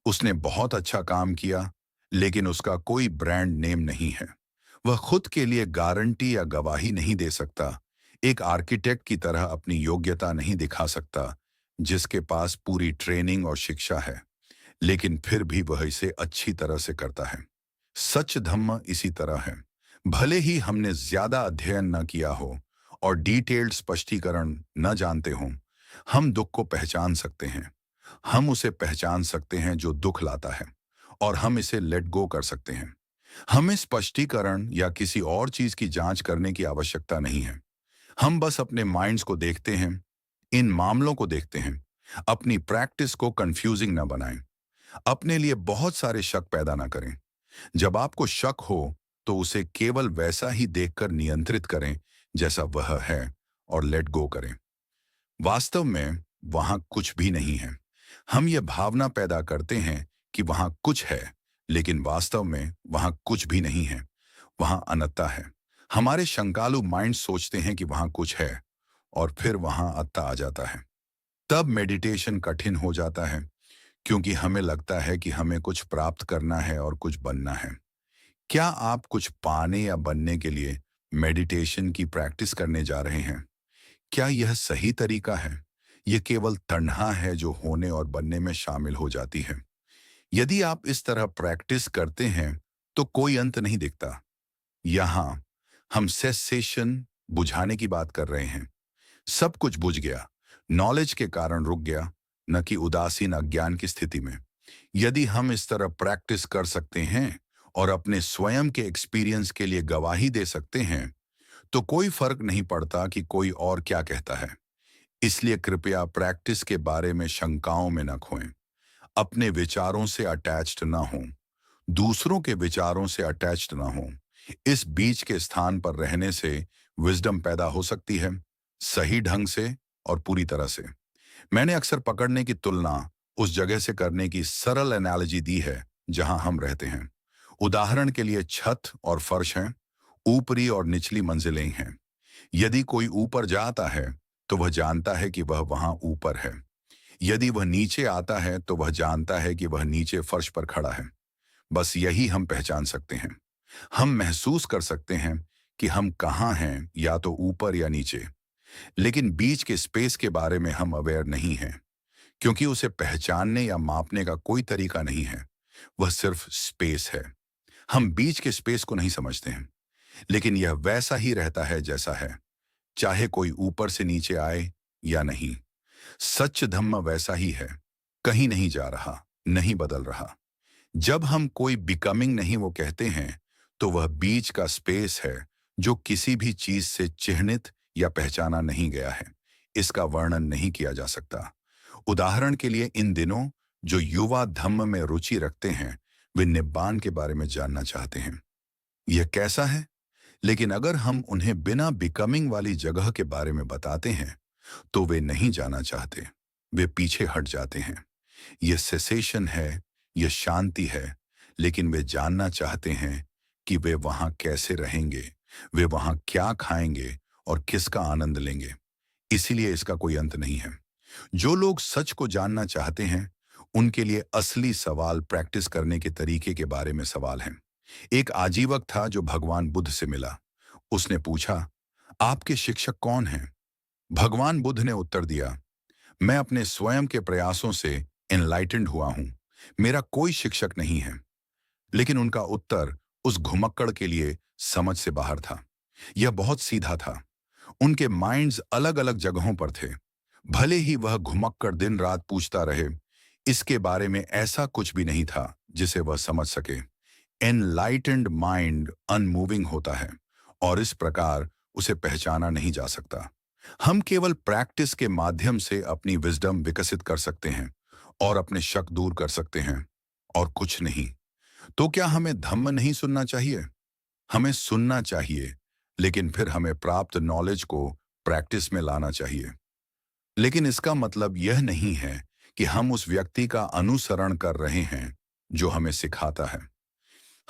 [SPEAKER 1] उसने बहुत अच्छा काम किया, लेकिन उसका कोई ब्रांड नेम नहीं है। वह खुद के लिए गारंटी या गवाही नहीं दे सकता। एक आर्किटेक्ट की तरह अपनी योग्यता नहीं दिखा सकता, जिसके पास पूरी ट्रेनिंग और शिक्षा है, लेकिन फिर भी वह इसे अच्छी तरह से करता है। सच धम्म इसी तरह है। भले ही हमने ज्यादा अध्ययन न किया हो और डिटेल्ड स्पष्टीकरण न जानते हों, हम दुख को पहचान सकते हैं। हम उसे पहचान सकते हैं जो दुख लाता है, और हम इसे लेट गो कर सकते हैं। हमें स्पष्टीकरण या किसी और चीज की जांच करने की आवश्यकता नहीं है। हम बस अपने माइंड्स को देखते हैं, इन मामलों को देखते हैं। अपनी प्रैक्टिस को कंफ्यूजिंग न बनाएं। अपने लिए बहुत सारे शक पैदा ना करें। जब आपको शक हो तो उसे केवल वैसा ही देखकर नियंत्रित करें जैसा वह है, और लेट गो करें। वास्तव में वहां कुछ भी नहीं है। हम ये भावना पैदा करते हैं कि वहां कुछ है, लेकिन वास्तव में वहां कुछ भी नहीं है। वहां अनंतता है। हमारे शंकालु माइंड सोचते हैं कि वहां कुछ है, और फिर वहां अत्ता आ जाता है। तब मेडिटेशन कठिन हो जाता है, क्योंकि हमें लगता है कि हमें कुछ प्राप्त करना है और कुछ बनना है। क्या आप कुछ पाने या बनने के लिए मेडिटेशन की प्रैक्टिस करने जा रहे हैं? क्या यह सही तरीका है? यह केवल तन्हा है जो होने और बनने में शामिल हो जाती है। यदि आप इस तरह प्रैक्टिस करते हैं तो कोई अंत नहीं दिखता। यहां हम सेसेशन, बुझाने की बात कर रहे हैं। सब कुछ बुझ गया, नॉलेज के कारण रुक गया, न कि उदासीन अज्ञान की स्थिति में। यदि हम इस तरह प्रैक्टिस कर सकते हैं और अपने स्वयं के एक्सपीरियंस के लिए गवाही दे सकते हैं, तो कोई फर्क नहीं पड़ता कि कोई और क्या कहता है। इसलिए कृपया प्रैक्टिस के बारे में शंकाओं में न खोएं। अपने विचारों से अटैच्ड ना हों, दूसरों के विचारों से अटैच्ड ना हों। इस बीच के स्थान पर रहने से विजडम पैदा हो सकती है, सही ढंग से और पूरी तरह से। मैंने अक्सर पकड़ने की तुलना उस जगह से करने की सरल एनालॉजी दी है जहां हम रहते हैं। उदाहरण के लिए छत और फर्श हैं, ऊपरी और निचली मंजिलें हैं। यदि कोई ऊपर जाता है तो वह जानता है कि वह वहां ऊपर है। यदि वह नीचे आता है तो वह जानता है कि वह नीचे फर्श पर खड़ा है। बस यही हम पहचान सकते हैं। हम महसूस कर सकते हैं कि हम कहाँ हैं, या तो ऊपर या नीचे। लेकिन बीच के स्पेस के बारे में हम अवेयर नहीं हैं, क्योंकि उसे पहचानने या मापने का कोई तरीका नहीं है। वह सिर्फ स्पेस है। हम बीच के स्पेस को नहीं समझते हैं, लेकिन यह वैसा ही रहता है जैसा है, चाहे कोई ऊपर से नीचे आए या नहीं। सच धम्म वैसा ही है, कहीं नहीं जा रहा, नहीं बदल रहा। जब हम कोई बिकमिंग नहीं वो कहते हैं, तो वह बीच का स्पेस है जो किसी भी चीज से चिह्नित या पहचाना नहीं गया है। इसका वर्णन नहीं किया जा सकता। उदाहरण के लिए इन दिनों जो युवा धम्म में रुचि रखते हैं, वे निब्बान के बारे में जानना चाहते हैं। यह कैसा है? लेकिन अगर हम उन्हें बिना बिकमिंग वाली जगह के बारे में बताते हैं, तो वे नहीं जाना चाहते। वे पीछे हट जाते हैं। यह सेसेशन है, यह शांति है, लेकिन वे जानना चाहते हैं कि वे वहां कैसे रहेंगे, वे वहां क्या खाएंगे और किसका आनंद लेंगे। इसीलिए इसका कोई अंत नहीं है। जो लोग सच को जानना चाहते हैं, उनके लिए असली सवाल प्रैक्टिस करने के तरीके के बारे में सवाल है। एक आजीवक था जो भगवान बुद्ध से मिला। उसने पूछा, आपके शिक्षक कौन हैं? भगवान बुद्ध ने उत्तर दिया, मैं अपने स्वयं के प्रयासों से एनलाइटेंड हुआ हूं। मेरा कोई शिक्षक नहीं है। लेकिन उनका उत्तर उस घुमक्कड़ के लिए समझ से बाहर था। यह बहुत सीधा था। उनके माइंड्स अलग अलग जगहों पर थे। भले ही वह घुमक्कड़ दिन रात पूछता रहे, इसके बारे में ऐसा कुछ भी नहीं था जिसे वह समझ सके। एनलाइटेंड माइंड अनमूविंग होता है, और इस प्रकार उसे पहचाना नहीं जा सकता। हम केवल प्रैक्टिस के माध्यम से अपनी विजडम विकसित कर सकते हैं और अपने शक दूर कर सकते हैं, और कुछ नहीं। तो क्या हमें धम्म नहीं सुनना चाहिए? हमें सुनना चाहिए, लेकिन फिर हमें प्राप्त नॉलेज को प्रैक्टिस में लाना चाहिए। लेकिन इसका मतलब यह नहीं है कि हम उस व्यक्ति का अनुसरण कर रहे हैं जो हमें सिखाता है।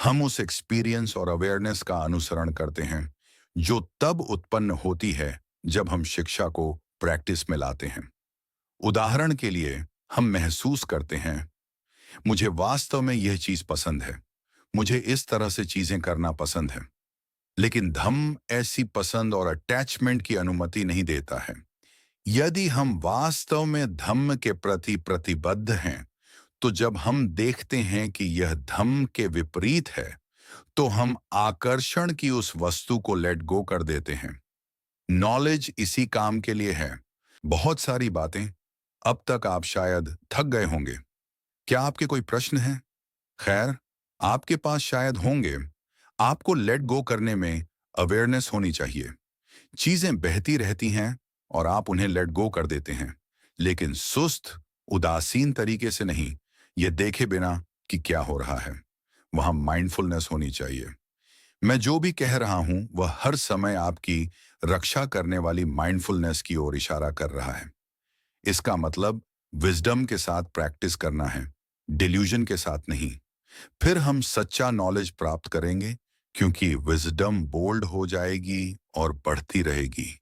[SPEAKER 1] हम उस एक्सपीरियंस और अवेयरनेस का अनुसरण करते हैं जो तब उत्पन्न होती है जब हम शिक्षा को प्रैक्टिस में लाते हैं। उदाहरण के लिए, हम महसूस करते हैं, मुझे वास्तव में यह चीज पसंद है, मुझे इस तरह से चीजें करना पसंद है। लेकिन धम्म ऐसी पसंद और अटैचमेंट की अनुमति नहीं देता है। यदि हम वास्तव में धम्म के प्रति प्रतिबद्ध हैं, तो जब हम देखते हैं कि यह धम्म के विपरीत है, तो हम आकर्षण की उस वस्तु को लेट गो कर देते हैं। नॉलेज इसी काम के लिए है। बहुत सारी बातें। अब तक आप शायद थक गए होंगे। क्या आपके कोई प्रश्न हैं? खैर, आपके पास शायद होंगे। आपको लेट गो करने में अवेयरनेस होनी चाहिए। चीजें बहती रहती हैं और आप उन्हें लेट गो कर देते हैं, लेकिन सुस्त, उदासीन तरीके से नहीं, ये देखे बिना कि क्या हो रहा है। वहां माइंडफुलनेस होनी चाहिए। मैं जो भी कह रहा हूं वह हर समय आपकी रक्षा करने वाली माइंडफुलनेस की ओर इशारा कर रहा है। इसका मतलब विजडम के साथ प्रैक्टिस करना है, डिल्यूजन के साथ नहीं। फिर हम सच्चा नॉलेज प्राप्त करेंगे, क्योंकि विजडम बोल्ड हो जाएगी और बढ़ती रहेगी।